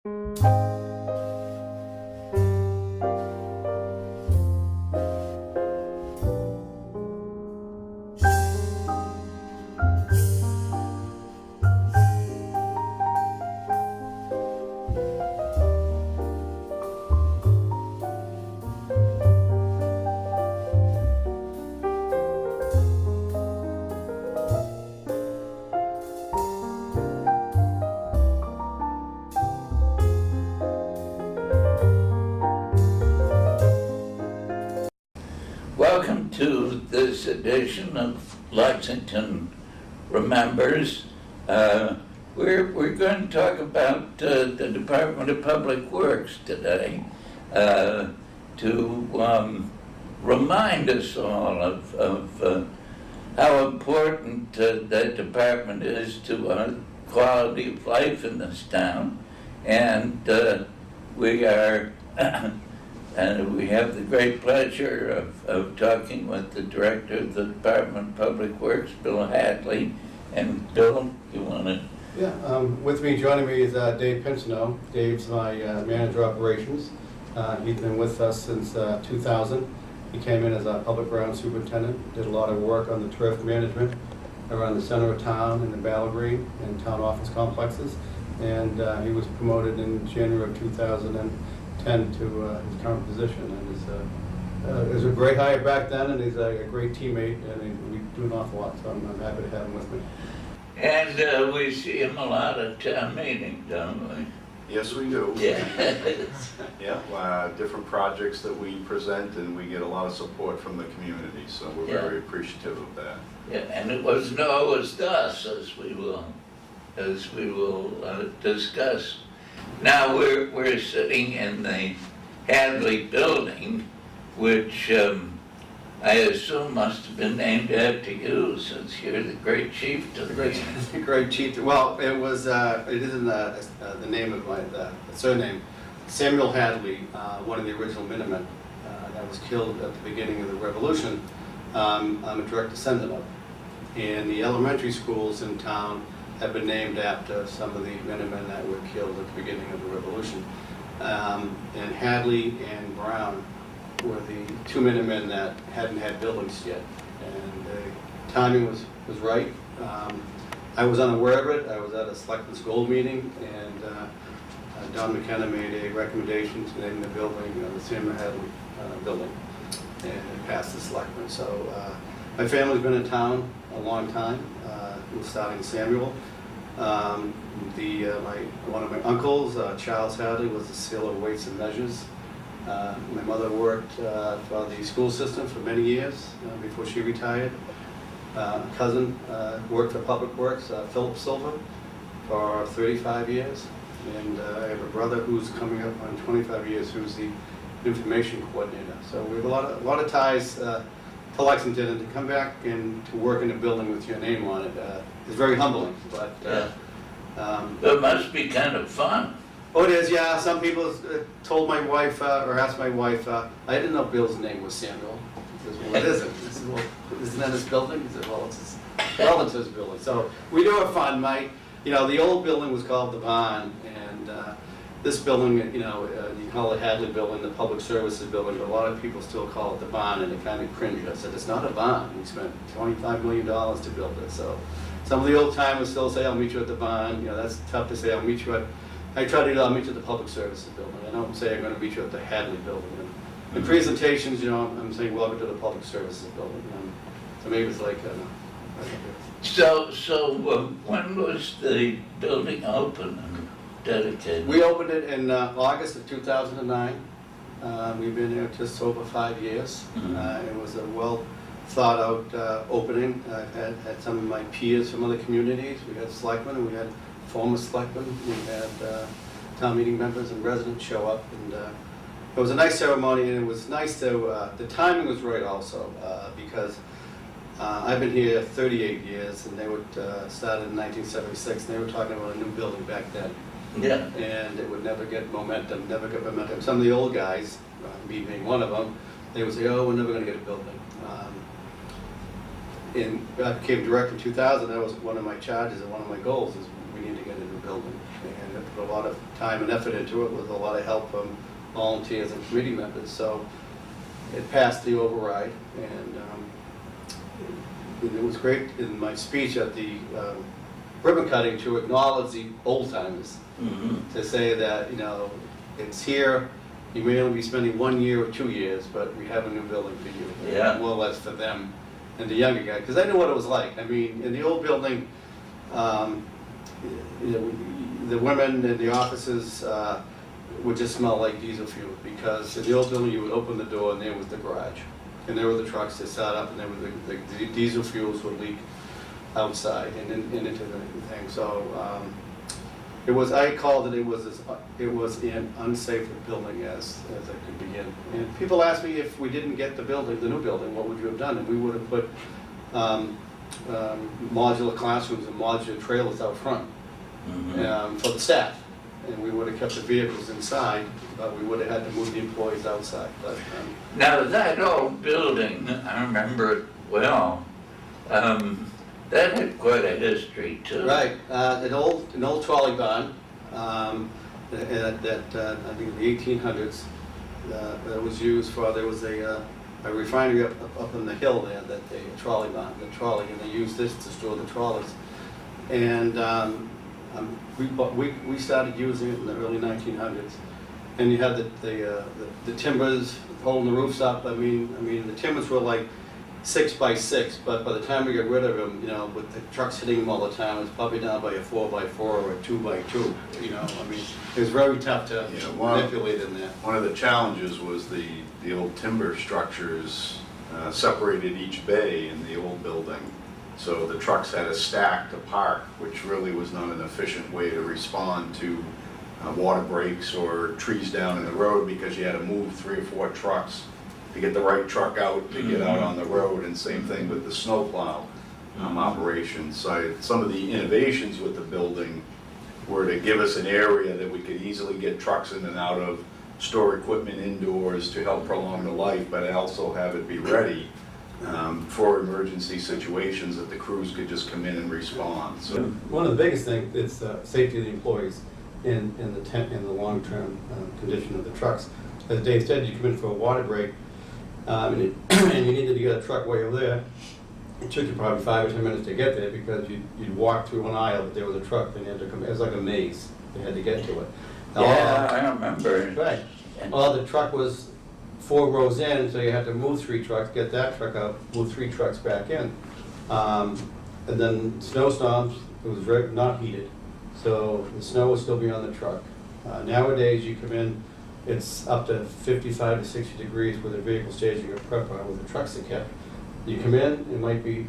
Welcome to this edition of Lexington Remembers. We're going to talk about the Department of Public Works today to remind us all of how important that department is to quality of life in this town. And we are and we have the great pleasure of talking with the director of the Department of Public Works, Bill Hadley. And Bill, you want to? Yeah, with me, joining me is Dave Pinsonneault. Dave's my manager of operations. He's been with us since 2000. He came in as a public grounds superintendent, did a lot of work on the turf management around the center of town in the Battle Green and town office complexes. And he was promoted in January of 2010 to his current position. And is a great hire back then, and he's a great teammate, and we do an awful lot, so I'm happy to have him with me. And we see him a lot at town meeting, don't we? Yes, we do. Yeah. Yeah, different projects that we present, and we get a lot of support from the community, so we're very appreciative of that. Yeah, and it wasn't always us, as we will discuss. Now we're sitting in the Hadley building, which I assume must have been named after you, since you're the great chief to The great chief. Well, it was. It isn't the name of my the surname. Samuel Hadley, one of the original Minutemen that was killed at the beginning of the Revolution. I'm a direct descendant of. And the elementary schools in town have been named after some of the Minutemen that were killed at the beginning of the Revolution. And Hadley and Brown were the two Minutemen that hadn't had buildings yet. And the timing was right. I was unaware of it. I was at a Selectmen's Gold meeting, and Don McKenna made a recommendation to name the building the Samuel Hadley building, and it passed the Selectmen. So my family's been in town a long time. Starting Samuel. One of my uncles, Charles Hadley, was the sealer of weights and measures. My mother worked for the school system for many years before she retired. A cousin worked for Public Works, Philip Silver, for 35 years. And I have a brother who's coming up on 25 years, who's the information coordinator. So we have a lot of ties to Lexington, and to come back and to work in a building with your name on it is very humbling. But it must be kind of fun. Oh, it is, yeah. Some people told my wife, or asked my wife, I didn't know Bill's name was Samuel. She says, well, it isn't. I said, well, isn't that his building? He said, well, it's his relative's building. So we do have fun. The old building was called the Barn, and this building, you call it Hadley building, the public services building, but a lot of people still call it the Barn, and they kind of cringe. I said, it's not a barn. We spent $25 million to build it. So some of the old timers still say, I'll meet you at the Barn. That's tough to say, I'll meet you at, I try to do, I'll meet you at the public services building. I don't say I'm going to meet you at the Hadley building. And in presentations, I'm saying, welcome to the public services building. So maybe it's like, So when was the building open and dedicated? We opened it in August of 2009. We've been here just over 5 years. It was a well thought out opening. I've had some of my peers from other communities. We had selectmen, and we had former selectmen. We had town meeting members and residents show up, and it was a nice ceremony, and it was nice to, the timing was right also, because I've been here 38 years, and they would started in 1976, and they were talking about a new building back then. Yeah. And it would never get momentum. Some of the old guys, me being one of them, they would say, oh, we're never going to get a building. And I became director in 2000. That was one of my charges and one of my goals is we need to get a new building. And I put a lot of time and effort into it with a lot of help from volunteers and committee members. So it passed the override, and it was great in my speech at the ribbon cutting to acknowledge the old timers, to say that, you know, it's here. You may only be spending 1 year or 2 years, but we have a new building for you. Yeah. More or less for them and the younger guy, because I knew what it was like. I mean, in the old building, you know, the women in the offices would just smell like diesel fuel, because in the old building you would open the door and there was the garage, and there were the trucks that sat up, and there were the diesel fuels would leak outside and into the thing. So it was, I called it was an unsafe building as it could begin. And people asked me if we didn't get the building, the new building, what would you have done? And we would have put modular classrooms and modular trailers out front for the staff. And we would have kept the vehicles inside, but we would have had to move the employees outside. But, Now, that old building, I remember it well, that had quite a history too. right, an old trolley barn that I think in the 1800s that was used for, there was a refinery up on the hill there, that a trolley barn, and they used this to store the trolleys. And we started using it in the early 1900s, and you had the timbers holding the roofs up. I mean the timbers were like 6 by 6, but by the time we got rid of them, you know, with the trucks hitting them all the time, it's probably down by a 4 by 4 or a 2 by 2. You know, I mean, it was very tough to manipulate in there. One of the challenges was the old timber structures separated each bay in the old building. So the trucks had a stack to park, which really was not an efficient way to respond to water breaks or trees down in the road, because you had to move 3 or 4 trucks to get the right truck out to get out on the road, and same thing with the snowplow operation. So some of the innovations with the building were to give us an area that we could easily get trucks in and out of, store equipment indoors to help prolong the life, but also have it be ready for emergency situations that the crews could just come in and respond. So one of the biggest things is safety of the employees in the long-term condition of the trucks. As Dave said, you come in for a water break, and you needed to get a truck while you're there. It took you probably 5 or 10 minutes to get there, because you'd walk through an aisle, but there was a truck, and you had to come. It was like a maze. They had to get to it. Yeah, I remember. Right. Well, the truck was 4 rows in, so you had to move 3 trucks, get that truck out, move 3 trucks back in. And then snowstorms, it was not heated, so the snow would still be on the truck. Nowadays, you come in, it's up to 55 to 60 degrees with a vehicle staging or prep on with the trucks are kept. You come in, it might be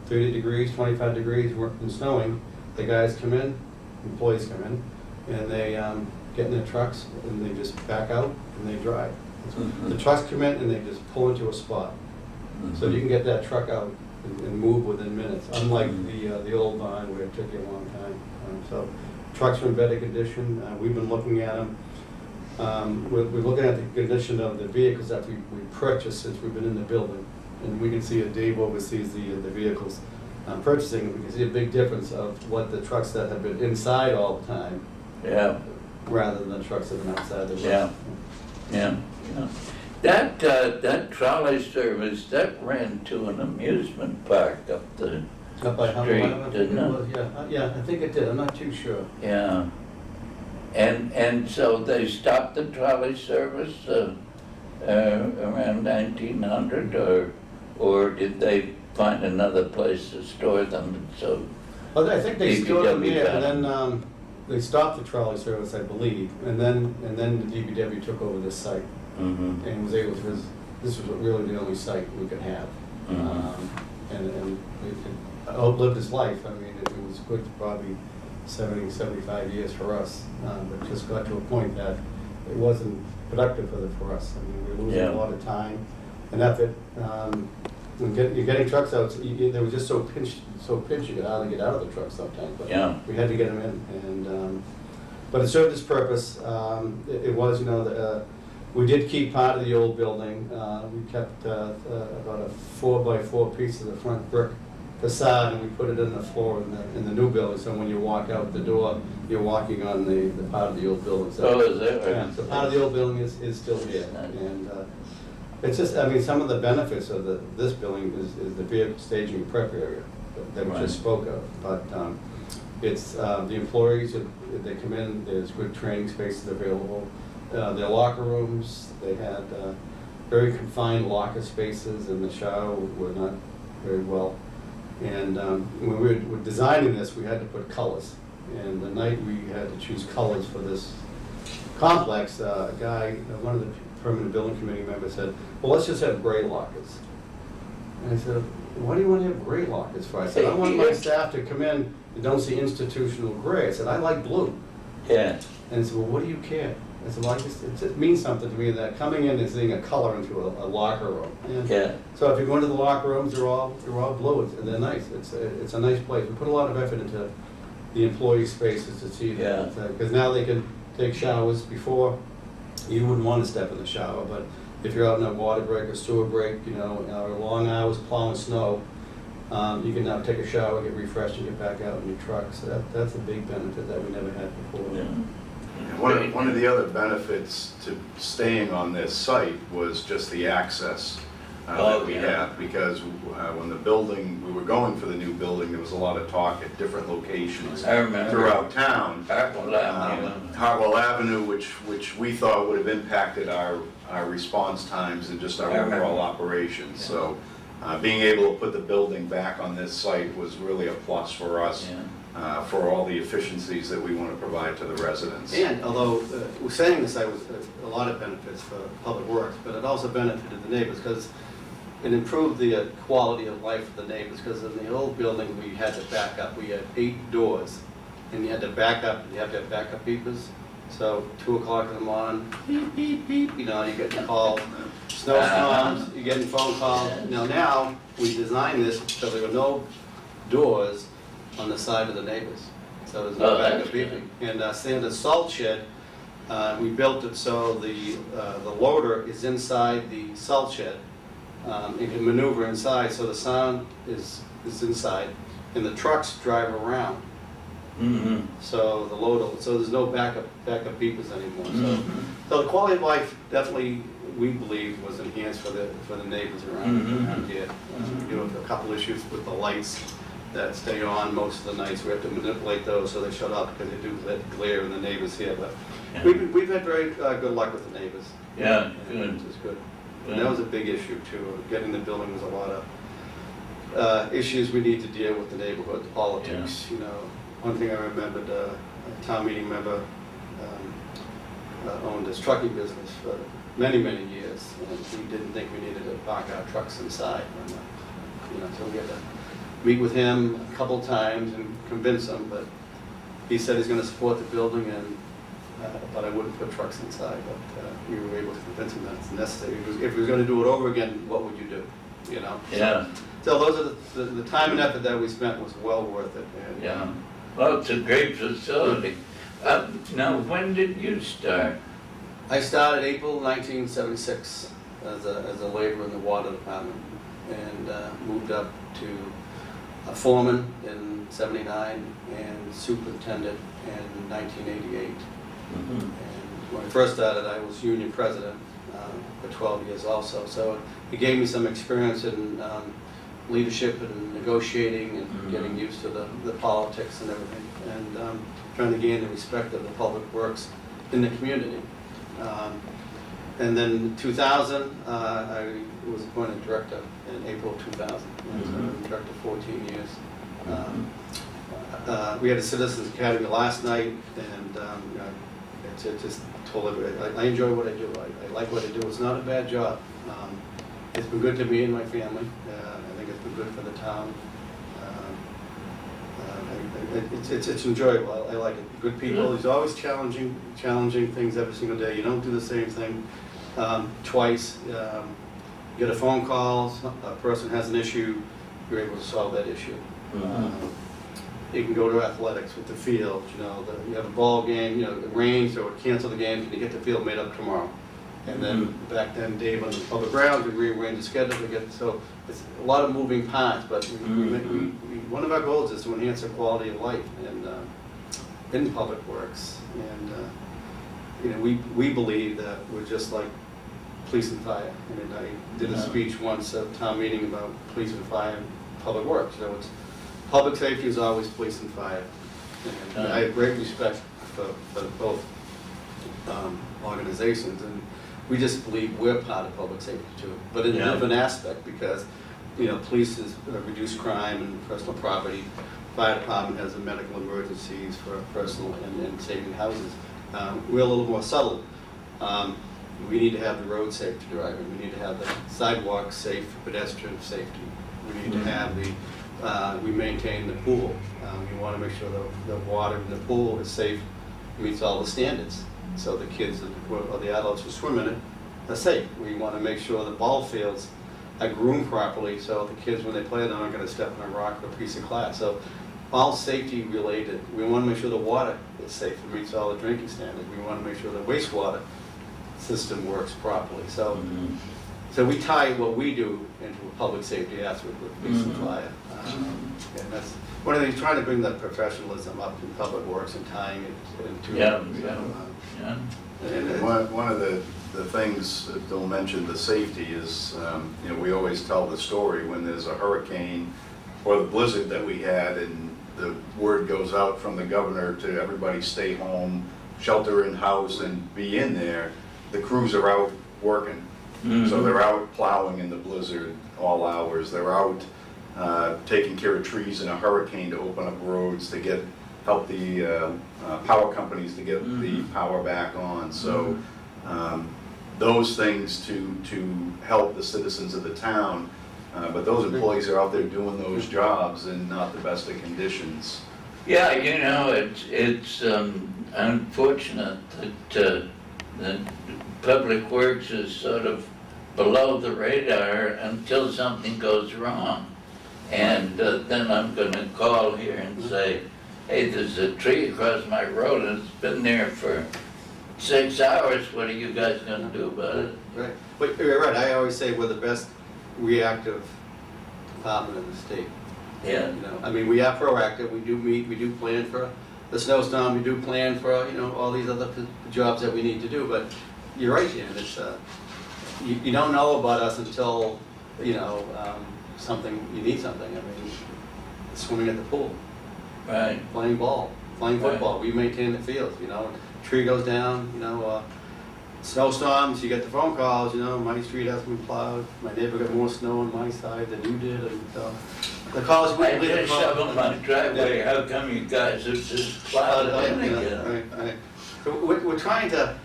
30 degrees, 25 degrees, and snowing. The guys come in, employees come in, and they get in their trucks, and they just back out and they drive. The trucks come in and they just pull into a spot. So you can get that truck out and move within minutes, unlike the old barn where it took you a long time. So trucks are in better condition. We've been looking at them. We're looking at the condition of the vehicles that we purchased since we've been in the building. And we can see that Dave oversees the vehicles purchasing. We can see a big difference of what the trucks that have been inside all the time, rather than the trucks that have been outside the road. Yeah. That trolley service, that ran to an amusement park up the street, didn't it? Yeah, I think it did. I'm not too sure. Yeah. And so they stopped the trolley service around 1900, or did they find another place to store them? So well, I think they stored them DPW here, found and then they stopped the trolley service, I believe, and then the DPW took over this site and was able to. This was really the only site we could have, and it outlived its life. I mean, it was good for probably 70, 75 years for us, but just got to a point that it wasn't productive for us. I mean, we were losing a lot of time and effort. When you're getting trucks out, they were just so pinched, you could hardly get out of the truck sometimes. But we had to get them in, and but it served its purpose. It was, we did keep part of the old building. We kept about a 4 by 4 piece of the front brick facade, and we put it in the floor in the new building, so when you walk out the door, you're walking on the part of the old building. So, Oh, is that right? yeah, so part of the old building is still here, and it's just, I mean, some of the benefits of this building is the vehicle staging prep area that we Right. just spoke of, but it's, the employees, they come in, there's good training spaces available. Their locker rooms, they had very confined locker spaces, and the shower were not very well. And when we were designing this, we had to put colors. And the night we had to choose colors for this complex, a guy, one of the permanent building committee members said, well, let's just have gray lockers. And I said, why do you want to have gray lockers for? I said, I want my staff to come in and don't see institutional gray. I said, I like blue. Yeah, And he said, well, what do you care? I said, well, it means something to me that coming in and seeing a color into a locker room. And yeah. so if you go into the locker rooms, they're all blue, and they're nice. It's a nice place. We put a lot of effort into the employee spaces to see that. Yeah. Because now they can take showers. Before, you wouldn't want to step in the shower, but if you're out in a water break or sewer break, or long hours plowing snow, you can now take a shower, get refreshed, and get back out in your truck. So that's a big benefit that we never had before. Yeah. And one of the other benefits to staying on this site was just the access that we yeah. had, because when we were going for the new building, there was a lot of talk at different locations I remember. throughout town. Hartwell Avenue. Hartwell Avenue, which we thought would have impacted our response times and just our I remember. overall operations. So being able to put the building back on this site was really a plus for us. Yeah. For all the efficiencies that we want to provide to the residents. And although we're saying this, I was a lot of benefits for public works, but it also benefited the neighbors because it improved the quality of life for the neighbors. Because in the old building, we had to back up. We had 8 doors, and you had to back up. You have to have backup beepers. So 2 o'clock in the morning, beep beep beep. You're getting calls. Snowstorms, you're getting phone calls. Now we designed this so there were no doors on the side of the neighbors. So there's no backup beeping. And same the salt shed, we built it so the loader is inside the salt shed. It can maneuver inside, so the sound is inside, and the trucks drive around. Mm-hmm. So the loader, so there's no backup beepers anymore. So the quality of life definitely, we believe, was enhanced for the neighbors around here. We do have a couple issues with the lights that stay on most of the nights. We have to manipulate those so they shut off because they do let glare in the neighbors here. But Yeah. we've had very good luck with the neighbors. Yeah, Which good. is good. And that was a big issue too. Getting the building was a lot of issues we need to deal with the neighborhood, politics. One thing I remembered, a town meeting member owned this trucking business for many, many years, and he didn't think we needed to park our trucks inside. And, so we had to meet with him a couple times and convince him, but he said he's going to support the building, and but I wouldn't put trucks inside. But we were able to convince him that it's necessary. If he was going to do it over again, what would you do? Yeah. So those are the time and effort that we spent was well worth it. And, Yeah. Well, it's a great facility. Now, when did you start? I started April 1976 as a laborer in the water department, and moved up to a foreman in '79 and superintendent in 1988. Mm-hmm. And when I first started, I was union president for 12 years also. So it gave me some experience in leadership and negotiating and getting used to the politics and everything, and trying to gain the respect of the public works in the community. And then in 2000, I was appointed director in April 2000. And so I was director 14 years. We had a Citizens Academy last night, and I just told everybody, I enjoy what I do. I like what I do. It's not a bad job. It's been good to me and my family. I think it's been good for the town. It's enjoyable. I like it. Good people. There's always challenging things every single day. You don't do the same thing twice. You get a phone call, a person has an issue, you're able to solve that issue. You can go to athletics with the field. You have a ball game. It rains or cancel the game. Can you get the field made up tomorrow? And then back then, Dave on the public grounds, we rearranged the schedule to get, so it's a lot of moving parts, but one of our goals is to enhance the quality of life and in public works. And you know, we believe that we're just like police and fire. I mean, I did a speech once at a town meeting about police and fire and public works. So it's public safety is always police and fire. And I have great respect for both organizations, and we just believe we're part of public safety too, but in a different aspect, because you know, police is reduce crime and personal property. Fire department has the medical emergencies for personal and saving houses. We're a little more subtle. We need to have the road safe to drive in. We need to have the sidewalks safe for pedestrian safety. We need to have we maintain the pool. We want to make sure the water in the pool is safe, meets all the standards, so the kids or the adults who swim in it are safe. We want to make sure the ball fields are groomed properly, so the kids, when they play, they're not going to step on a rock or a piece of glass. So all safety related. We want to make sure the water is safe and meets all the drinking standards. We want to make sure the wastewater system works properly. So, so we tie what we do into a public safety aspect with police and fire. And that's one of the things, trying to bring that professionalism up in public works and tying it into And one of the things that Bill mentioned, the safety, is you know, we always tell the story when there's a hurricane or the blizzard that we had, and the word goes out from the governor to everybody stay home, shelter in house, and be in there. The crews are out working, so they're out plowing in the blizzard all hours. They're out taking care of trees in a hurricane to open up roads to help the power companies to get the power back on. So those things to help the citizens of the town, but those employees are out there doing those jobs in not the best of conditions. Yeah, you know, it's unfortunate that Public Works is sort of below the radar until something goes wrong. And then I'm going to call here and say, hey, there's a tree across my road and it's been there for 6 hours. What are you guys going to do about it? Right. But you're right. I always say we're the best reactive department in the state. Yeah. You know, I mean, we are proactive. We do meet. We do plan for the snowstorm. We do plan for, you know, all these other jobs that we need to do. But you're right, Jan. It's you don't know about us until, you know, you need something. I mean, swimming at the pool, Right. playing ball, playing football. We maintain the fields. You know, tree goes down. You know, snowstorms. You get the phone calls. You know, my street has been plowed. My neighbor got more snow on my side than you did. And the calls we I just shoveled my driveway. How come you guys have just plowed it in again? Right. So we're trying to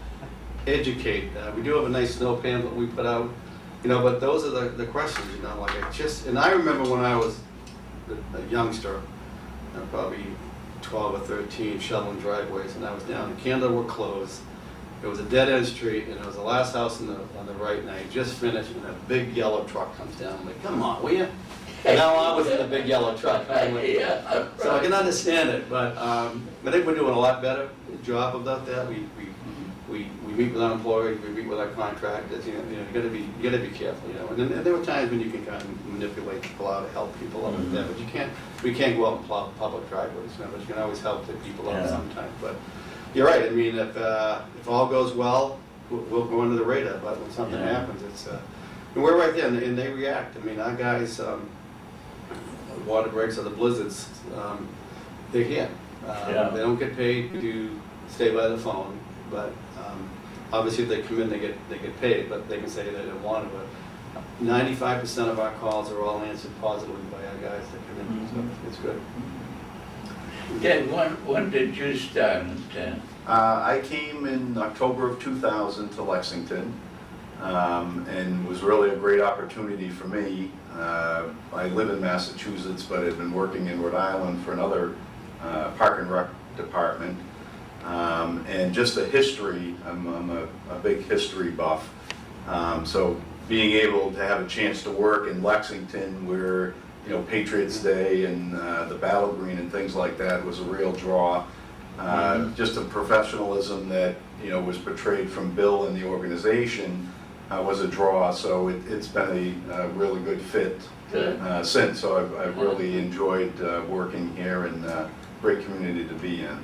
educate. We do have a nice snow pamphlet we put out, you know, but those are the questions, you know, like and I remember when I was a youngster, probably 12 or 13, shoveling driveways, and I was down, the candle were closed. It was a dead-end street, and it was the last house on the right, and I had just finished, and a big yellow truck comes down. I'm like, come on, will you? And now I was in the big yellow truck. I went, Yeah, so I can understand it, but I think we're doing a lot better job about that. We meet with our employees, we meet with our contractors. You know, you gotta be careful. You know, and there were times when you can kind of manipulate people out to help people out like that, but we can't go out and plow public driveways. You know, but you can always help the people out sometimes. But you're right. I mean, if all goes well, we'll go under the radar. But when something happens, it's and we're right there, and they react. I mean, our guys. Water breaks or the blizzards, they're here. They don't get paid to stay by the phone, but obviously if they come in, they get paid, but they can say they don't want to. But 95% of our calls are all answered positively by our guys that come in, so it's good. Okay, when did you start in town? I came in October of 2000 to Lexington, and was really a great opportunity for me. I live in Massachusetts, but had been working in Rhode Island for another park and rec department. And just the history, I'm a big history buff. So being able to have a chance to work in Lexington where, you know, Patriots Day and the Battle Green and things like that was a real draw. Just the professionalism that you know, was portrayed from Bill and the organization was a draw, so it's been a really good fit Good. since. So I've really enjoyed working here, and great community to be in.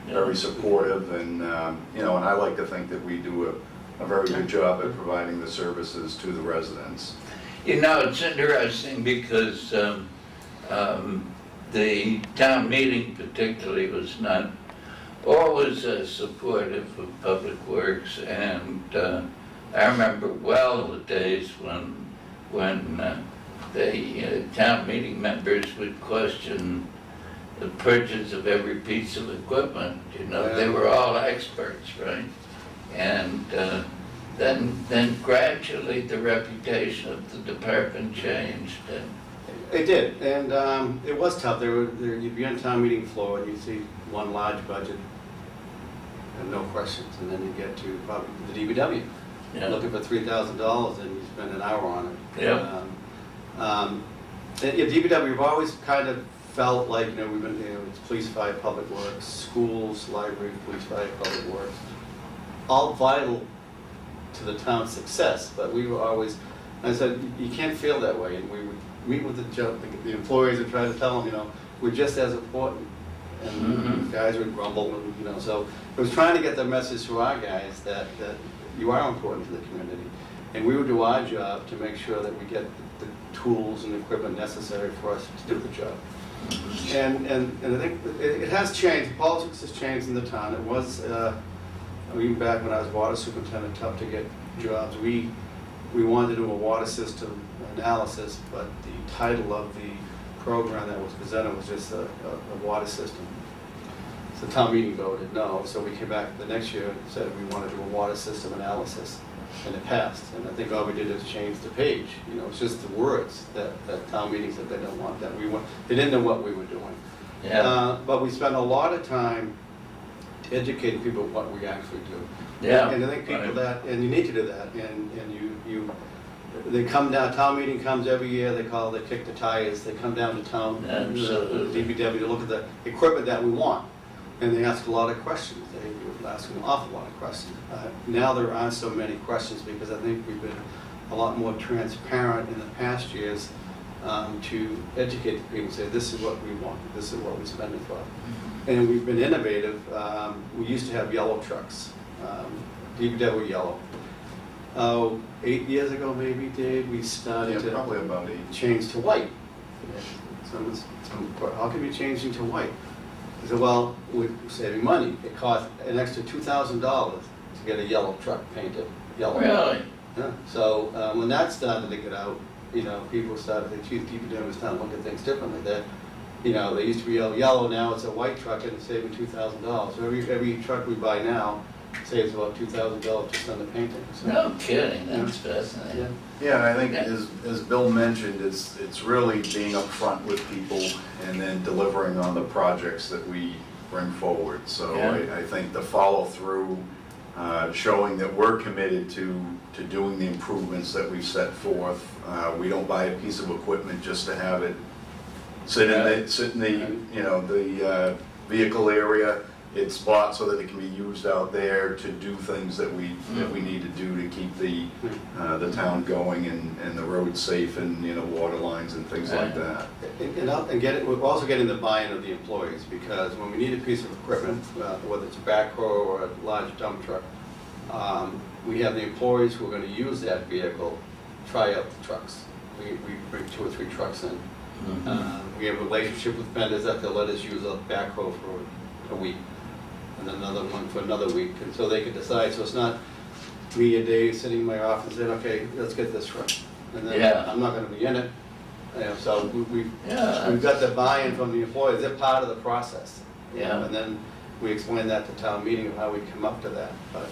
Very supportive, and you know, and I like to think that we do a very good job at providing the services to the residents. You know, it's interesting because the town meeting particularly was not always supportive of public works, and I remember well the days when the town meeting members would question the purchase of every piece of equipment. You know, they were all experts, right? And then gradually the reputation of the department changed. It did, and it was tough. You'd be on town meeting floor and you'd see one large budget and no questions, and then you get to probably the DPW. Yeah. Looking for $3,000 and you spend an hour on it. Yeah. At DPW, we've always kind of felt like, you know, we've been, you know, it's police, fire, public works, schools, library, police, fire, public works, all vital to the town's success, but we were always, I said, you can't feel that way, and we would meet with the employees and try to tell them, you know, we're just as important, and guys would grumble, and, you know, so it was trying to get the message to our guys that you are important to the community, and we would do our job to make sure that we get the tools and equipment necessary for us to do the job. And I think it has changed. Politics has changed in the town. It was, even back when I was water superintendent, tough to get jobs. We wanted to do a water system analysis, but the title of the program that was presented was just a water system. So the town meeting voted no, so we came back the next year and said we want to do a water system analysis, and it passed. And I think all we did is change the page. You know, it's just the words that town meeting said they don't want, that we want. They didn't know what we were doing. Yeah. But we spent a lot of time educating people what we actually do. Yeah. And I think people and you need to do that, and they come down, town meeting comes every year, they kick the tires, they come down to town, Absolutely. DPW, to look at the equipment that we want, and they ask a lot of questions. They ask an awful lot of questions. Now there aren't so many questions because I think we've been a lot more transparent in the past years to educate the people and say, this is what we want, this is what we spend it for. And we've been innovative. We used to have yellow trucks, DPW yellow. 8 years ago, maybe, Dave, we started to Probably about 8. change to white. How can we change into white? I said, well, we're saving money. It cost an extra $2,000 to get a yellow truck painted yellow. Really? Yeah. So when that started to get out, you know, people started to choose DPW was starting to look at things differently. That, you know, they used to be yellow, now it's a white truck and it's saving $2,000. So every truck we buy now saves about $2,000 just on the painting. So, No kidding, that's fascinating. Yeah, and I think as Bill mentioned, it's really being upfront with people and then delivering on the projects that we bring forward. So Yeah. I think the follow through, showing that we're committed to doing the improvements that we've set forth. We don't buy a piece of equipment just to have it sit in the you know, the vehicle area. It's bought so that it can be used out there to do things that we need to do to keep the town going and the roads safe, and, you know, water lines and things like that. And we're also getting the buy-in of the employees, because when we need a piece of equipment, whether it's a backhoe or a large dump truck, we have the employees who are going to use that vehicle try out the trucks. We bring 2 or 3 trucks in. We have a relationship with vendors that they'll let us use a backhoe for a week, and then another one for another week, and so they can decide. So it's not me and Dave sitting in my office saying, okay, let's get this truck, and then I'm not going to be in it. You know, so we've got the buy-in from the employees. They're part of the process. Yeah. And then we explain that to town meeting of how we come up to that. But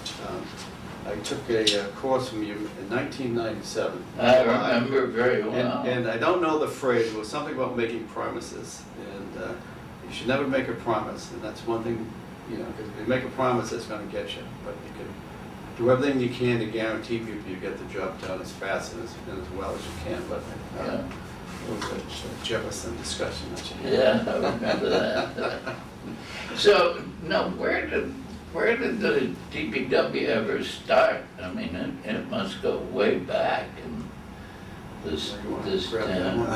I took a course from you in 1997. I remember very well. And I don't know the phrase. It was something about making promises, and you should never make a promise. And that's one thing, you know, because if you make a promise, it's going to get you. But you can do everything you can to guarantee people you get the job done as fast and as well as you can. But it was a Jefferson discussion that you had. Yeah, I remember that. So, now, where did Where did the DPW ever start? I mean, it must go way back in this town.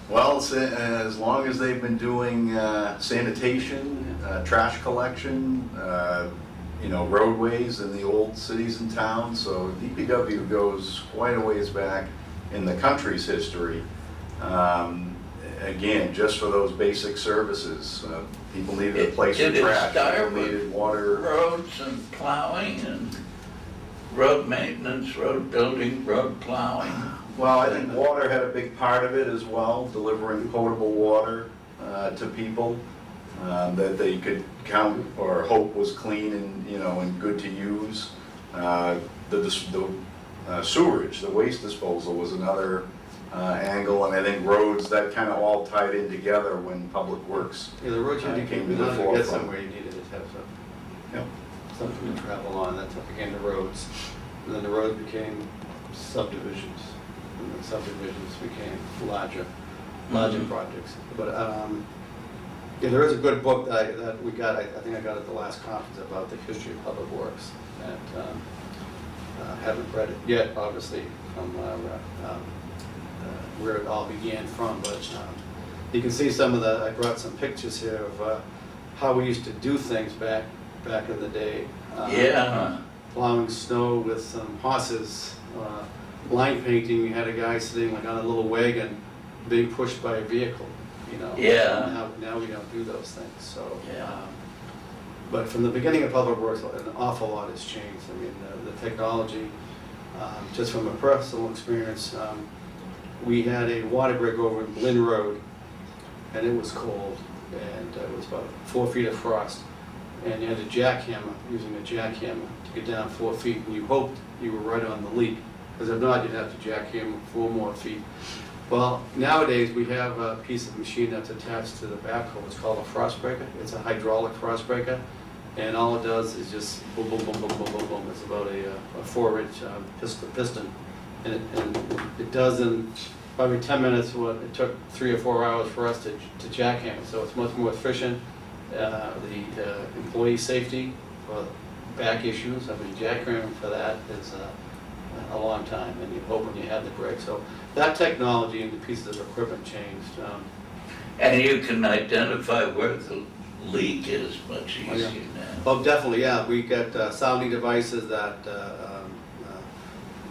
Well, as long as they've been doing sanitation, trash collection, roadways in the old cities and towns, so DPW goes quite a ways back in the country's history. Again, just for those basic services. People needed a place for trash, people needed water. Roads and plowing and road maintenance, road building, road plowing. Well, I think water had a big part of it as well, delivering potable water to people that they could count or hope was clean and good to use. The sewerage, the waste disposal was another angle, and I think roads, that kind of all tied in together when Public Works Yeah, the roads you came to to the get forefront. somewhere, you needed to have something to travel on. That's what became the roads. And then the roads became subdivisions. And the subdivisions became larger projects. But yeah, there is a good book that we got, I think I got at the last conference, about the history of Public Works. And haven't read it yet, obviously, from where it all began from. But you can see some of the, I brought some pictures here of how we used to do things back in the day. Yeah. Plowing snow with some horses, line painting. You had a guy sitting like on a little wagon being pushed by a vehicle, Yeah. Now we don't do those things, so. Yeah. But from the beginning of Public Works, an awful lot has changed. I mean, the technology, just from a personal experience, we had a water break over in Lynn Road, and it was cold, and it was about 4 feet of frost. And you had a jackhammer, using a jackhammer to get down 4 feet, and you hoped you were right on the leak, because if not, you'd have to jackhammer 4 more feet. Well, nowadays, we have a piece of machine that's attached to the backhoe. It's called a frost breaker. It's a hydraulic frost breaker, and all it does is just boom, boom, boom, boom, boom, boom, boom. It's about a 4-inch piston, and it does in probably 10 minutes what it took 3 or 4 hours for us to jackhammer. So it's much more efficient. The employee safety for back issues, I mean, jackhammering for that is a long time, and you hope when you have the break. So that technology and the pieces of equipment changed. And you can identify where the leak is much easier now. Oh, definitely, yeah. We get sounding devices that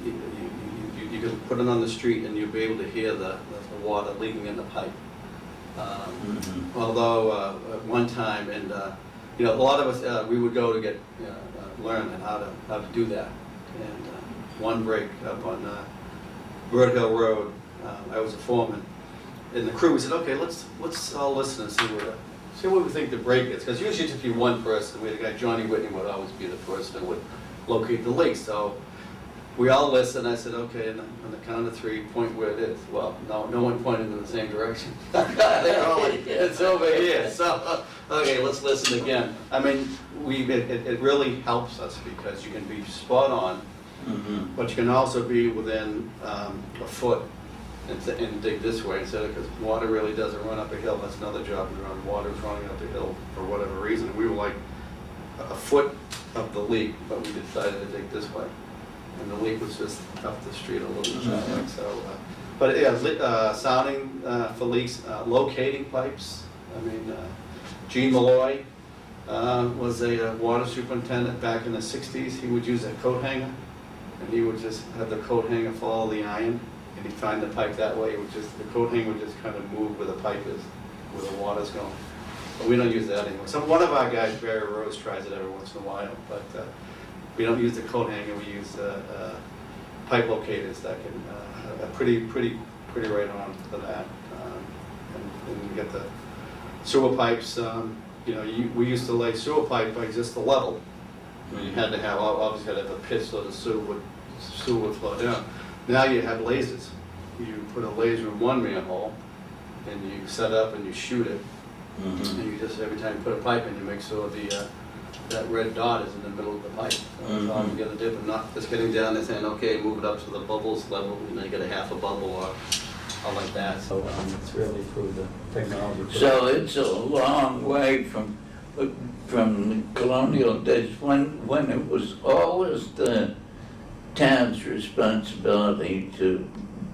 you can put it on the street, and you'll be able to hear the water leaking in the pipe. Although at one time, and a lot of us, we would go to get learn how to do that. And one break up on Bird Hill Road, I was a foreman, and the crew, we said, okay, let's all listen and see what we think the break is, because usually it'd just be one person. We had a guy, Johnny Whitney, would always be the person that would locate the leak. So we all listened. I said, okay, and on the count of 3, point where it is. Well, no one pointed in the same direction. They're all like, it's over here. So, okay, let's listen again. I mean, it really helps us, because you can be spot on, but you can also be within a foot and dig this way instead of, because water really doesn't run up a hill. That's another job we run. Water's running up the hill for whatever reason. We were like a foot of the leak, but we decided to dig this way. And the leak was just up the street a little bit. So, but yeah, sounding for leaks, locating pipes. I mean, Gene Malloy was a water superintendent back in the 60s. He would use a coat hanger, and he would just have the coat hanger follow the iron, and he'd find the pipe that way. It would just, the coat hanger would just kind of move where the pipe is, where the water's going. But we don't use that anymore. So one of our guys, Barry Rose, tries it every once in a while, but we don't use the coat hanger. We use pipe locators that can are pretty right on for that. And we get the sewer pipes. We used to lay sewer pipe by just the level. I mean, you had to have, obviously, had to have a pit so the sewer would flow down. Now you have lasers. You put a laser in one manhole, and you set up and you shoot it. And you just, every time you put a pipe in, you make sure that red dot is in the middle of the pipe. So it's all together dip, and not just getting down there saying, okay, move it up to the bubbles level, and then you get a half a bubble or like that. So it's really improved the technology. So it's a long way from from colonial days, when it was always the town's responsibility to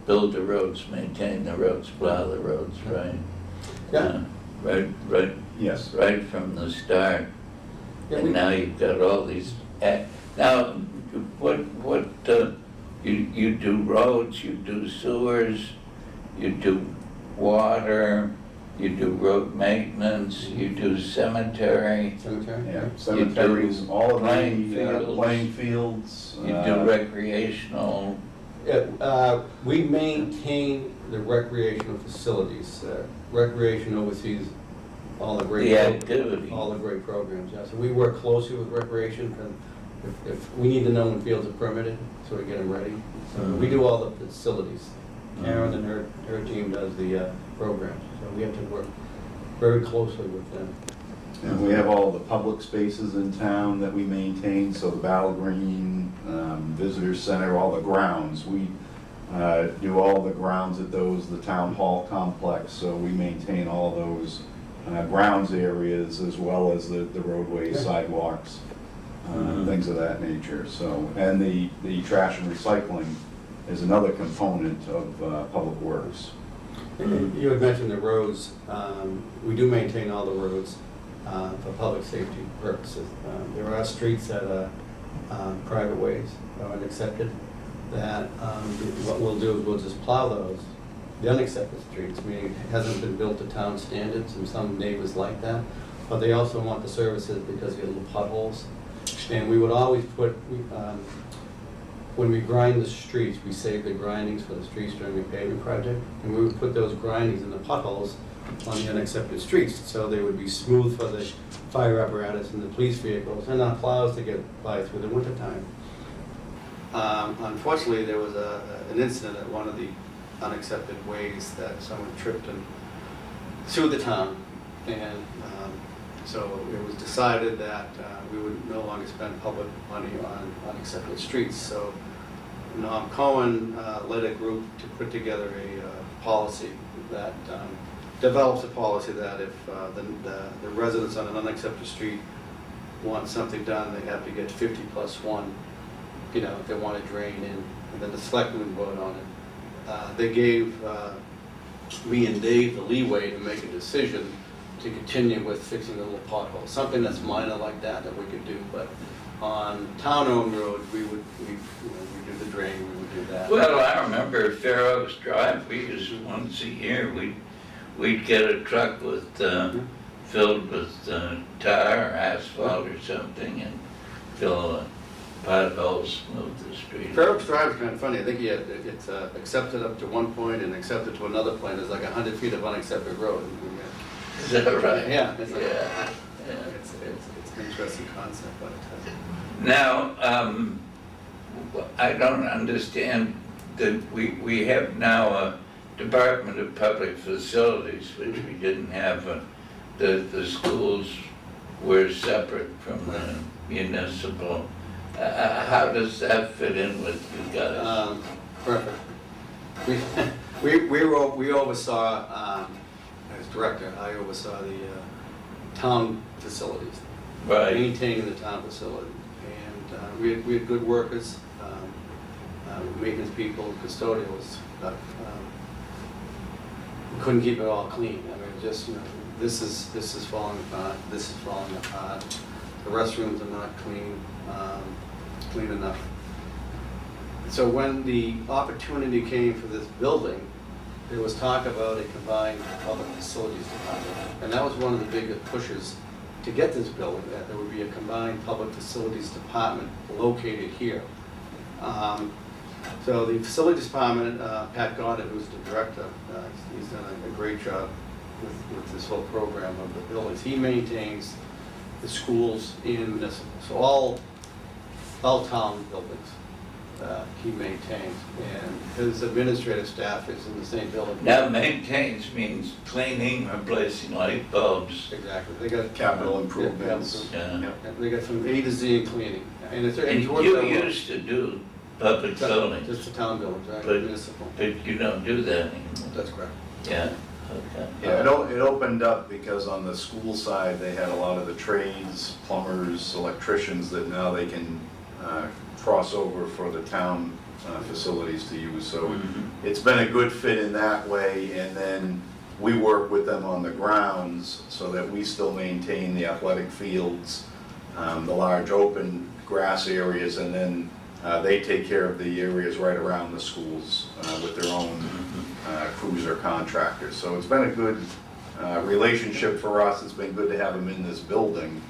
build the roads, maintain the roads, plow the roads, right? Yeah. Right Yes. right from the start. Yeah, And now you've got all these, now, you do roads, you do sewers, you do water, you do road maintenance, you do cemetery, Cemetery? Yeah, cemeteries, all of Playing the fields. playing fields. you do recreational. Yeah, we maintain the recreational facilities. Recreation oversees all the great. The activity. All the great programs, yeah. So we work closely with recreation, and if we need to know when fields are permitted, so we get them ready. So we do all the facilities. Karen and her team does the programs, so we have to work very closely with them. And we have all the public spaces in town that we maintain, so the Battle Green, Visitor Center, all the grounds. We do all the grounds at those, the town hall complex, so we maintain all those grounds areas as well as the roadways, sidewalks, things of that nature. So, and the trash and recycling is another component of Public Works. You had mentioned the roads. We do maintain all the roads for public safety purposes. There are streets that are private ways or unaccepted that what we'll do is we'll just plow those. The unaccepted streets, meaning it hasn't been built to town standards, and some neighbors like that, but they also want the services because you have little potholes. And we would always put, when we grind the streets, we save the grindings for the streets during the paving project, and we would put those grindings in the potholes on the unaccepted streets, so they would be smooth for the fire apparatus and the police vehicles and our plows to get by through the wintertime. Unfortunately, there was an incident at one of the unaccepted ways that someone tripped and sued the town, and so it was decided that we would no longer spend public money on unaccepted streets. So Norm Cohen led a group to put together a policy that develops a policy that if the residents on an unaccepted street want something done, they have to get 50 plus 1, if they want to drain in, and then the selectmen vote on it. They gave me and Dave the leeway to make a decision to continue with fixing the little potholes, something that's minor like that we could do, but on town-owned roads, we do the drain, we would do that. Well, I remember Fair Oaks Drive, we used to once a year, we'd get a truck with, filled with tar or asphalt or something and fill potholes, smooth the street. Fair Oaks Drive is kind of funny. I think it's accepted up to one point and accepted to another point. There's like 100 feet of unaccepted road. Is that right? Yeah. It's an interesting concept. But, Now, I don't understand that we have now a Department of Public Facilities, which we didn't have. The schools were separate from the municipal. How does that fit in with you guys? Perfect. We oversaw, as director, I oversaw the town facilities, Right. maintaining the town facility. And we had good workers, maintenance people, custodials, but we couldn't keep it all clean. I mean, just, this is falling apart, this is falling apart. The restrooms are not clean enough. So when the opportunity came for this building, there was talk about a combined public facilities department. And that was one of the biggest pushes to get this building, that there would be a combined public facilities department located here. So the facilities department, Pat Goddard, who's the director, he's done a great job with this whole program of the buildings. He maintains the schools in municipal, so all town buildings he maintains, and his administrative staff is in the same building. Now, maintains means cleaning, replacing light bulbs. Exactly. They got Capital improvements. Yeah. They got from A to Z in cleaning, and it's And worked you out well. used to do public buildings, Just the town buildings, right? But- Municipal. but you don't do that anymore. That's correct. Yeah, Okay. Yeah, it opened up because on the school side, they had a lot of the trades, plumbers, electricians that now they can cross over for the town facilities to use. So it's been a good fit in that way, and then we work with them on the grounds so that we still maintain the athletic fields, the large open grass areas, and then they take care of the areas right around the schools with their own cruiser contractors. So it's been a good relationship for us. It's been good to have them in this building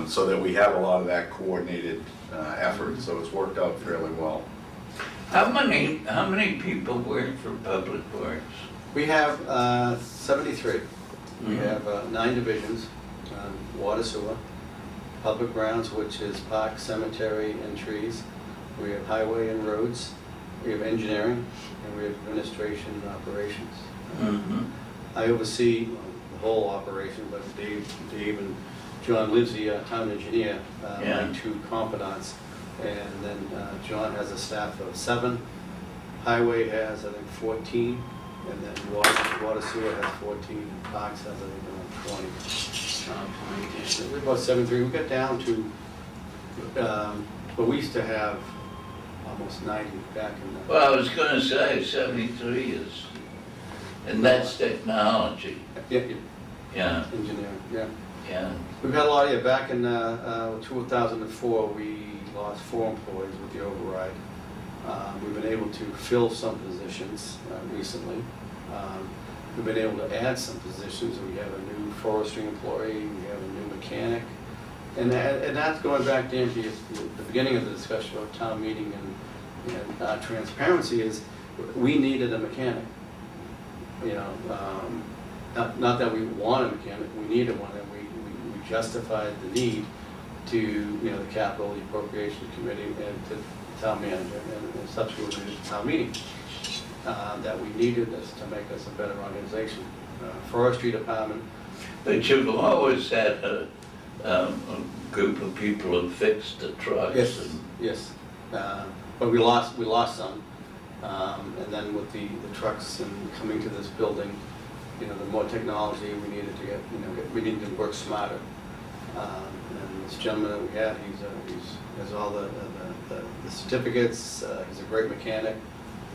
so that we have a lot of that coordinated effort. So it's worked out fairly well. How many people work for Public Works? We have 73. We have 9 divisions, water, sewer, public grounds, which is park, cemetery, and trees. We have highway and roads. We have engineering, and we have administration and operations. I oversee the whole operation, but Dave and John lives the town engineer, my 2 confidants. And then John has a staff of 7. Highway has, I think, 14. And then water sewer has 14. And parks has, I think, around 20. So we're about 73. We got down to, but we used to have almost 90 back in the... Well, I was going to say 73 is, and that's technology. Yeah. Engineering, yeah. Yeah. We've had a lot of, back in 2004, we lost 4 employees with the override. We've been able to fill some positions recently. We've been able to add some positions. We have a new forestry employee, we have a new mechanic. And that's going back to the beginning of the discussion about town meeting and transparency is we needed a mechanic. Not that we want a mechanic, we needed one, and we justified the need to the capital, the appropriations committee, and to the town manager, and subsequently the town meeting, that we needed this to make us a better organization. Forestry department. But you've always had a group of people who fixed the trucks. Yes, yes. But we lost some. And then with the trucks and coming to this building, the more technology we needed to get, we needed to work smarter. And this gentleman that we had, he has all the certificates. He's a great mechanic,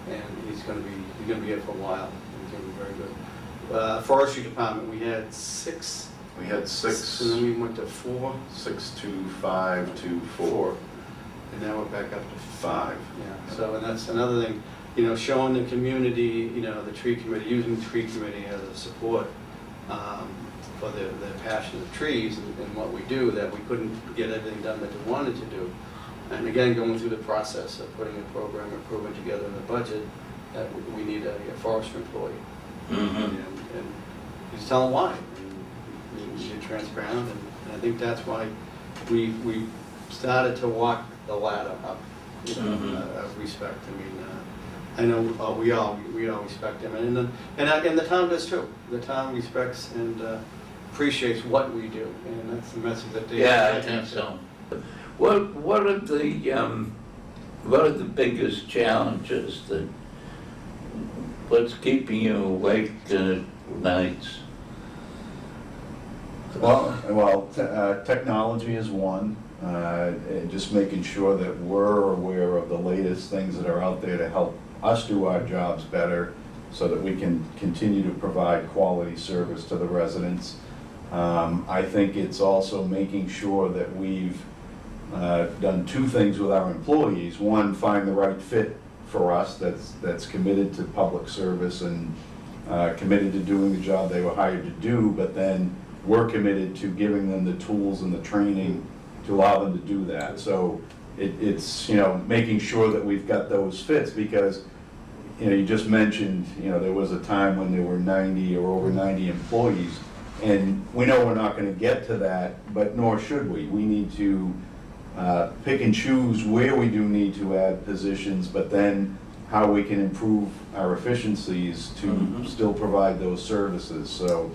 and he's going to be here for a while. He's going to be very good. Forestry department, we had 6. We had 6. And then we went to 4. 6 to 5 to 4. And now we're back up to 5. Yeah. So, and that's another thing, showing the community, the tree committee, using the tree committee as a support for the passion of trees and what we do, that we couldn't get everything done that we wanted to do. And again, going through the process of putting a program improvement together in the budget, that we need a forester employee. And he's telling why. And we're transparent, and I think that's why we started to walk the ladder up, of respect. I know we all respect him, and the town does too. The town respects and appreciates what we do, and that's the message that they. Yeah, I think so. What are the biggest challenges what's keeping you awake nights? Well, technology is one. And just making sure that we're aware of the latest things that are out there to help us do our jobs better, so that we can continue to provide quality service to the residents. I think it's also making sure that we've done 2 things with our employees. One, find the right fit for us that's committed to public service and committed to doing the job they were hired to do, but then we're committed to giving them the tools and the training to allow them to do that. So it's making sure that we've got those fits, because you just mentioned there was a time when there were 90 or over 90 employees, and we know we're not going to get to that, but nor should we. We need to pick and choose where we do need to add positions, but then how we can improve our efficiencies to still provide those services. So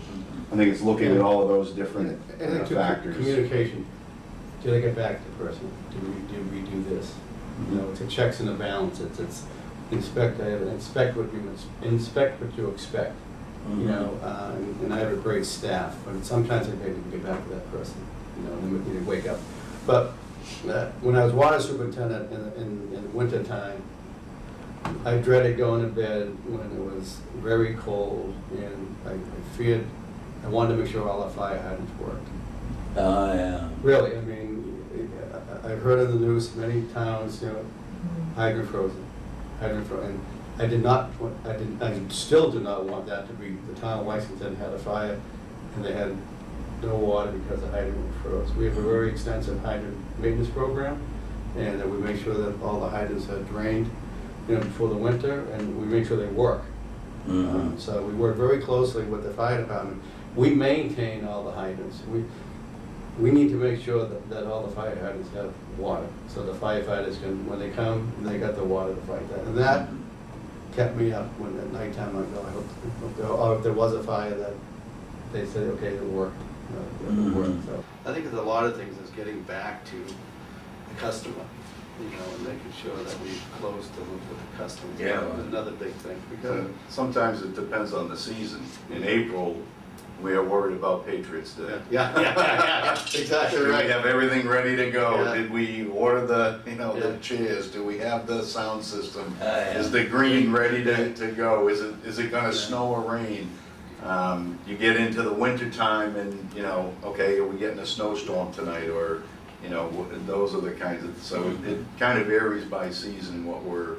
I think it's looking at all of those different factors. Communication. Did I get back to the person? Did we do this? It's a checks and a balance. It's inspect. I have an inspect what you expect. you know, and I have a great staff, but sometimes I can't get back to that person, you know, and they wake up. But when I was water superintendent in the winter time, I dreaded going to bed when it was very cold, and I feared, I wanted to make sure all our fire hydrants worked. Oh, yeah. Really, I mean, I've heard in the news many towns, you know, hydrant frozen, and I did not, I still do not want that to be, the town of Lexington had a fire, and they had no water because the hydrant was froze. We have a very extensive hydrant maintenance program, and we make sure that all the hydrants are drained, you know, before the winter, and we make sure they work. So we work very closely with the fire department. We maintain all the hydrants. We need to make sure that all the fire hydrants have water, so the firefighters can, when they come, they got the water to fight that. And that kept me up when at nighttime I go, I hope, or if there was a fire, that they say, okay, it'll work. It'll work. So I think there's a lot of things that's getting back to the customer, you know, and making sure that we close the loop with the customer. Yeah. Another big thing, because Sometimes it depends on the season. In April, we are worried about Patriots Day. yeah, exactly Do we right. have everything ready to go? Yeah. Did we order the, you know, Yeah. the chairs? Do we have the sound system? Yeah. Is the green ready to go? Is it gonna snow or rain? You get into the winter time and, you know, okay, are we getting a snowstorm tonight? Or, you know, those are the kinds of, so it kind of varies by season what we're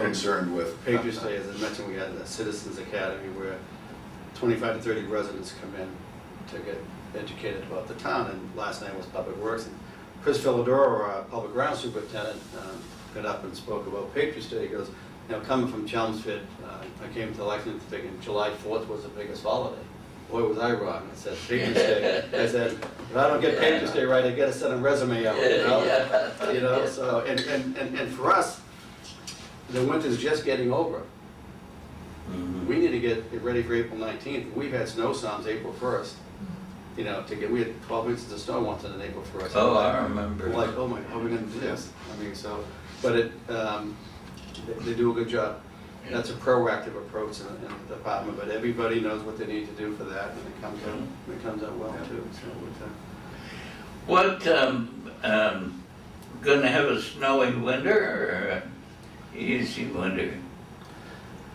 concerned with. Patriots Day, as I mentioned, we had a Citizens Academy where 25 to 30 residents come in to get educated about the town, and last night was Public Works. And Chris Philidoro, our Public Grounds Superintendent, got up and spoke about Patriots Day. He goes, you know, coming from Chelmsford, I came to Lexington thinking July 4th was the biggest holiday. Boy, was I wrong. I said, Patriots Day. I said, if I don't get Patriots Day right, I got to send a resume out, you know? Yeah. You know, so, and for us, the winter's just getting over. We need to get ready for April 19th. We've had snowstorms April 1st. You know, we had 12 inches of snow once on April 1st. Oh, I remember. We're like, oh my, how are we gonna do this? I mean, so, but they do a good job. That's a proactive approach in the department, but everybody knows what they need to do for that, and it comes out well too. So, What, gonna have a snowy winter or a easy winter?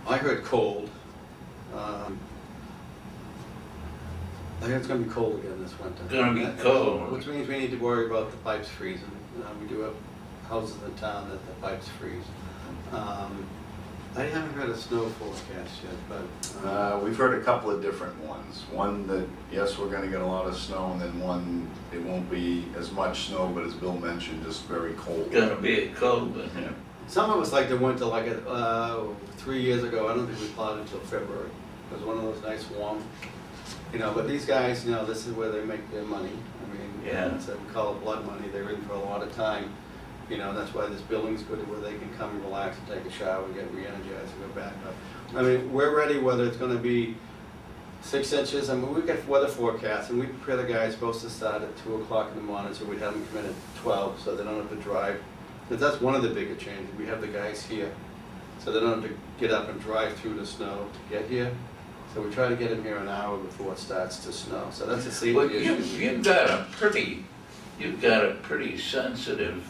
I heard cold. I heard it's gonna be cold again this winter. Gonna be cold. Which means we need to worry about the pipes freezing. We do have houses in town that the pipes freeze. I haven't heard a snow forecast yet, but. We've heard a couple of different ones. One that, yes, we're gonna get a lot of snow, and then one, it won't be as much snow, but as Bill mentioned, just very cold. Gonna be a cold winter. Some of us like the winter, like 3 years ago, I don't think we plowed until February. It was one of those nice warm, you know, but these guys, you know, this is where they make their money. I mean, Yeah. it's, we call it blood money. They're in for a lot of time. You know, that's why this building's good, where they can come and relax and take a shower and get re-energized and go back up. I mean, we're ready whether it's gonna be 6 inches. I mean, we get weather forecasts, and we prepare the guys supposed to start at 2 o'clock in the morning, so we'd have them come in at 12, so they don't have to drive. But that's one of the bigger changes. We have the guys here, so they don't have to get up and drive through the snow to get here. So we try to get them here an hour before it starts to snow. So that's a safety Well, issue. you've got a pretty sensitive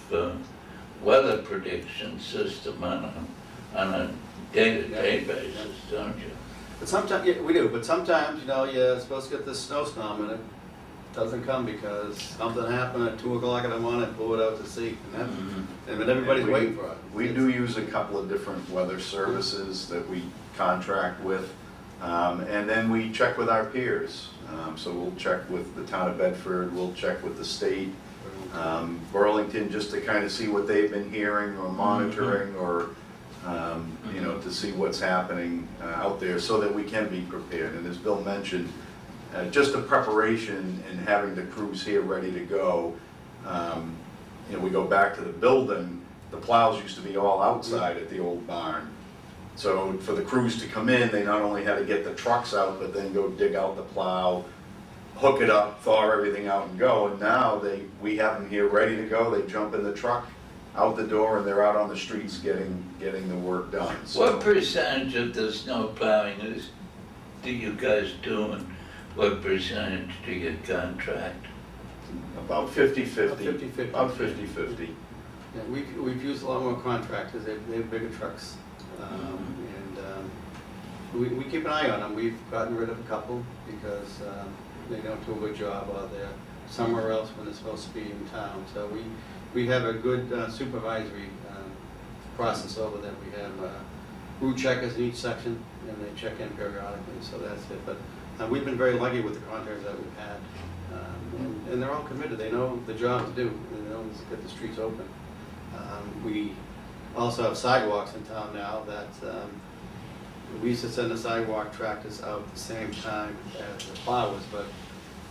weather prediction system on a day-to-day basis, don't you? But sometimes, yeah, we do, but sometimes, you know, you're supposed to get this snowstorm and it doesn't come because something happened at 2 o'clock in the morning, blew it out to sea. And that's, and everybody's waiting for it. We do use a couple of different weather services that we contract with, and then we check with our peers. So we'll check with the town of Bedford, we'll check with the state, Burlington, just to kind of see what they've been hearing or monitoring, or you know, to see what's happening out there so that we can be prepared. And as Bill mentioned, just the preparation and having the crews here ready to go. You know, we go back to the building, the plows used to be all outside at the old barn. So for the crews to come in, they not only had to get the trucks out, but then go dig out the plow, hook it up, thaw everything out and go. And now we have them here ready to go. They jump in the truck, out the door, and they're out on the streets getting the work done. So, What percentage of the snow plowing is do you guys do and what percentage do you contract? About 50/50. 50/50. About 50/50. Yeah, we've used a lot more contractors, they have bigger trucks. We keep an eye on them, we've gotten rid of a couple because they don't do a good job, or they're somewhere else when they're supposed to be in town. So we have a good supervisory process over them. We have route checkers in each section, and they check in periodically, so that's it. But we've been very lucky with the contractors that we've had. And they're all committed, they know the job to do, they know to get the streets open. We also have sidewalks in town now that, we used to send the sidewalk tractors out at the same time as the plowers, but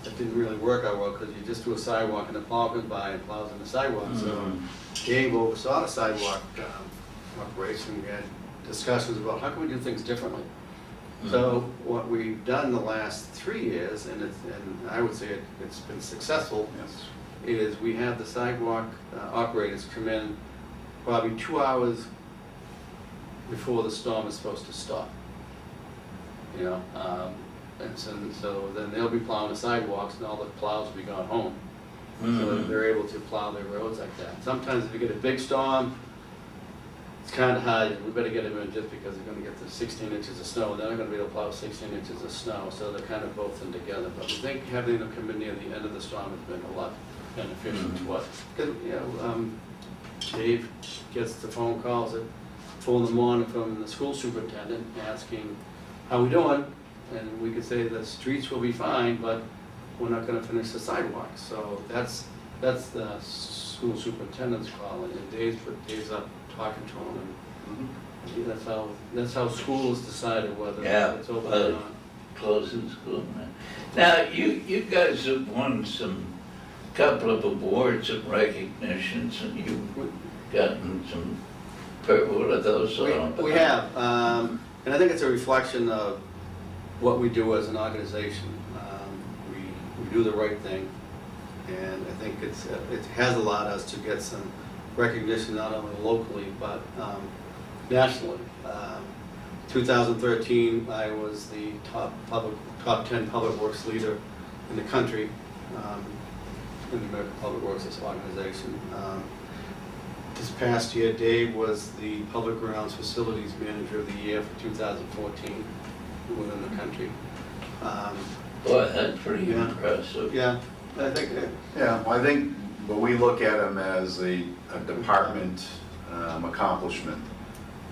it didn't really work out well, because you just do a sidewalk and the plow comes by and plows on the sidewalk. So Dave oversaw the sidewalk operation, we had discussions about how can we do things differently. So what we've done the last 3 years, and I would say it's been successful, Yes. is we have the sidewalk operators come in probably 2 hours before the storm is supposed to stop. You know, and so then they'll be plowing the sidewalks and all the plows will be gone home. So they're able to plow their roads like that. Sometimes if you get a big storm, it's kind of hard, we better get them in just because they're gonna get the 16 inches of snow, and they're not gonna be able to plow 16 inches of snow, so they're kind of both in together. But we think having them come in near the end of the storm has been a lot beneficial to us. Because, you know, Dave gets the phone calls at 4 in the morning from the school superintendent asking, how we doing? And we could say the streets will be fine, but we're not gonna finish the sidewalks. So that's the school superintendent's call, and Dave's up talking to him, and that's how schools decided whether it's open or not. Closing school. Now, you guys have won couple of awards and recognitions, and you've gotten some, what are those? We have, and I think it's a reflection of what we do as an organization. We do the right thing, and I think it has allowed us to get some recognition not only locally but nationally. 2013, I was the top 10 public works leader in the country in the American Public Works organization. This past year, Dave was the Public Grounds Facilities Manager of the Year for 2014 within the country. Boy, that's pretty impressive. Yeah, I think. Yeah, well, I think, but we look at them as a department accomplishment.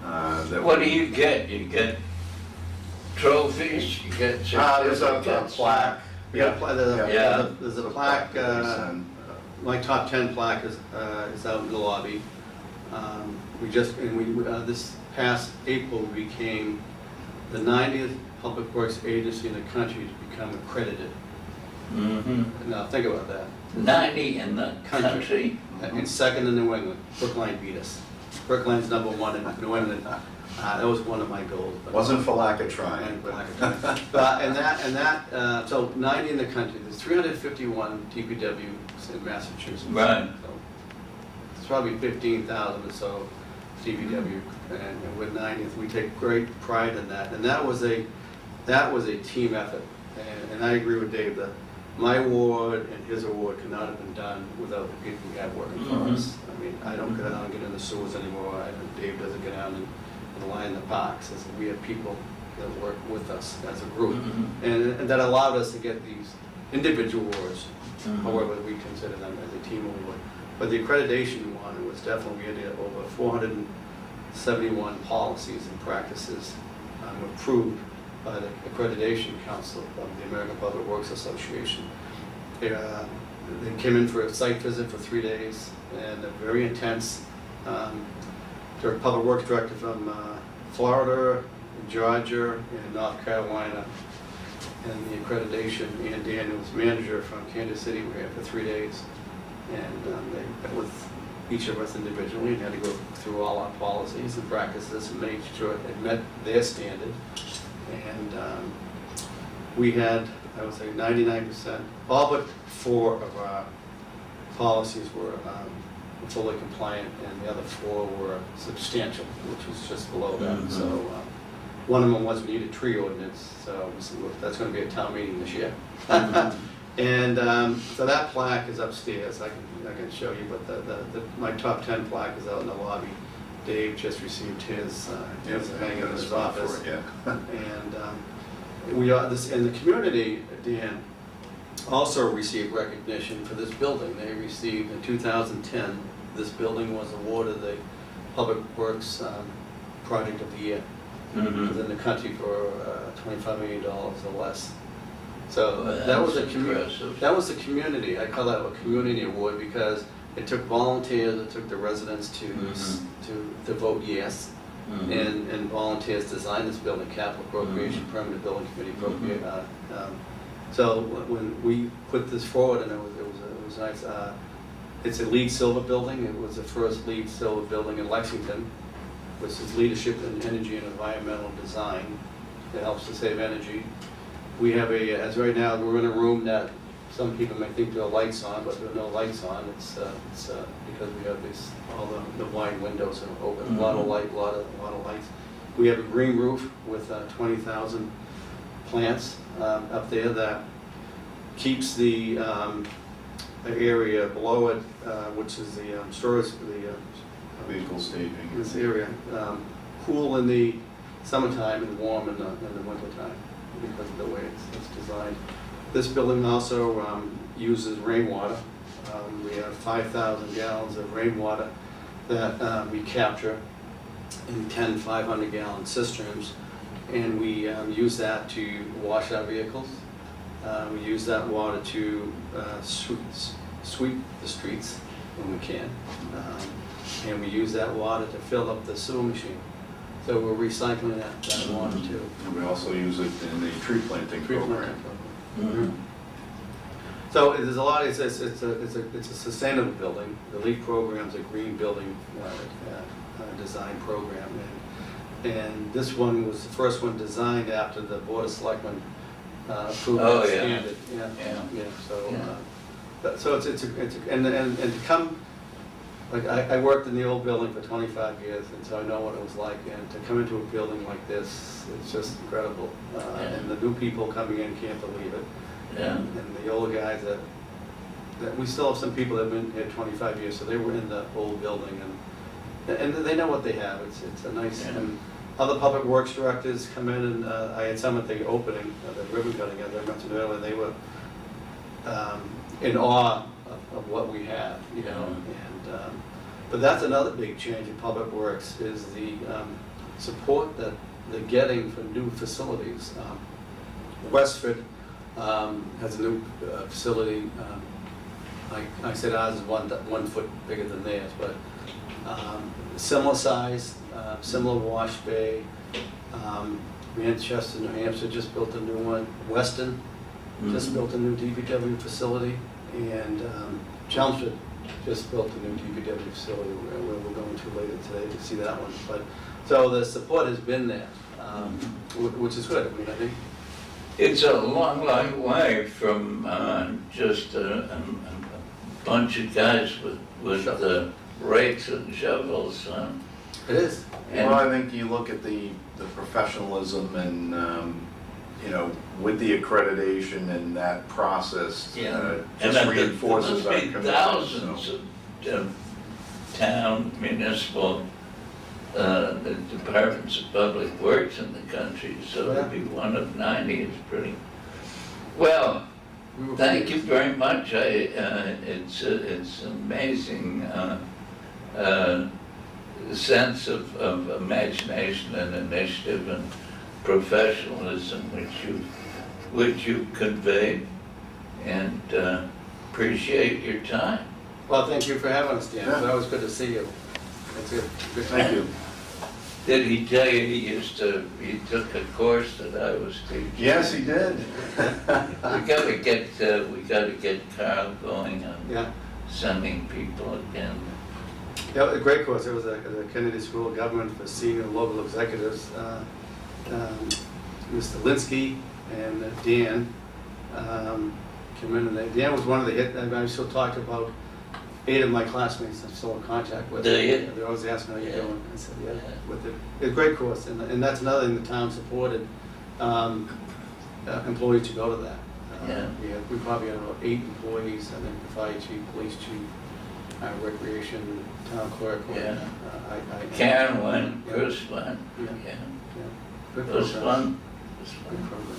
What do you get? You get trophies, you get There's a certificates? plaque. There's a plaque, my top 10 plaque is out in the lobby. This past April, we became the 90th public works agency in the country to become accredited. Now, think about that. 90 in the country? And second in New England. Brookline beat us. Brookline's number 1 in New England. That was one of my goals. Wasn't for lack of trying. So 90 in the country. There's 351 DPWs in Massachusetts. Right. So it's probably 15,000 or so DPW, and we're 90th. We take great pride in that. And that was a team effort. And I agree with Dave that my award and his award could not have been done without the people we have working for us. I mean, I don't go down and get in the sewers anymore. Dave doesn't get down and line the parks. We have people that work with us as a group. And that allowed us to get these individual awards, however we consider them as a team award. But the accreditation one was definitely, we had over 471 policies and practices approved by the Accreditation Council of the American Public Works Association. They came in for a site visit for 3 days, and they're very intense. They're a public works director from Florida, Georgia, and North Carolina, and the accreditation, Ian Daniels, manager from Kansas City, were here for 3 days. And they met with each of us individually and had to go through all our policies and practices and make sure it met their standard. And we had, I would say, 99%, all but 4 of our policies were fully compliant, and the other 4 were substantial, which was just below that. So One of them was we need a tree ordinance, so we said, well, that's gonna be a town meeting this year. And so that plaque is upstairs, I can show you, but my top 10 plaque is out in the lobby. Dave just received his hanging in his office. And we are, and the community, Dan, also received recognition for this building. They received, in 2010, this building was awarded the Public Works Project of the Year within the country for $25 million or less. So that was the community. I call that a community award because it took volunteers, it took the residents to vote yes, and volunteers designed this building, capital appropriation, permanent building committee appropriate. So when we put this forward, and it was nice. It's a LEED Silver building. It was the first LEED Silver building in Lexington, which is leadership in energy and environmental design. It helps to save energy. We have as right now, we're in a room that some people may think there are lights on, but there are no lights on. It's because we have all the wide windows are open, a lot of light, a lot of lights. We have a green roof with 20,000 plants up there that keeps the area below it, which is the storage, Vehicle staging. This area, cool in the summertime and warm in the wintertime because of the way it's designed. This building also uses rainwater. We have 5,000 gallons of rainwater that we capture in 10 500-gallon cisterns, and we use that to wash our vehicles. We use that water to sweep the streets when we can, and we use that water to fill up the sewer machine. So we're recycling that water too. And we also use it in the tree planting program. So there's a lot. It's a sustainable building. The LEED program is a green building design program, and this one was the first one designed after the Board of Selectmen approved the standard. So and to come. Like I worked in the old building for 25 years, and so I know what it was like. And to come into a building like this, it's just incredible. And the new people coming in can't believe it. And the older guys that we still have some people that have been here 25 years, so they were in the old building, and they know what they have. It's a nice. And other public works directors come in, and I had some at the opening, the ribbon cutting, as I mentioned earlier. They were in awe of what we have, you know. But that's another big change in public works is the support that they're getting for new facilities. Westford has a new facility. I said ours is 1 foot bigger than theirs, but similar size, similar wash bay. Manchester, New Hampshire just built a new one. Weston just built a new DPW facility, and Chelmsford just built a new DPW facility where we're going to later today to see that one. But so the support has been there, which is good. I mean, I think it's a long way from just a bunch of guys with the rakes and shovels. It is. Well, I think you look at the professionalism and you know, with the accreditation and that process, just reinforces our commitment. Thousands of town, municipal, the departments of public works in the country, so to be one of 90 is pretty. Well, thank you very much. It's amazing sense of imagination and initiative and professionalism which you conveyed, and appreciate your time. Well, thank you for having us, Dan. It's always good to see you. That's good. Thank you. Did he tell you he took a course that I was teaching? Yes, he did. we gotta get Carl going on sending people again. Yeah, a great course. It was a Kennedy School of Government for senior and local executives. Mr. Linsky and Dan came in, and Dan was one of the hit. I still talk about 8 of my classmates I'm still in contact with. Do you? They're always asking how you're Yeah. doing. I said, yeah, Yeah. with it. It's a great course, and that's another thing the town supported, employees to go to that. Yeah. We probably had about 8 employees, I think the fire chief, police chief, recreation, town clerk. Yeah. I Karen went, Bruce went, Yeah. yeah. Good It was program. fun. It was Good fun. program.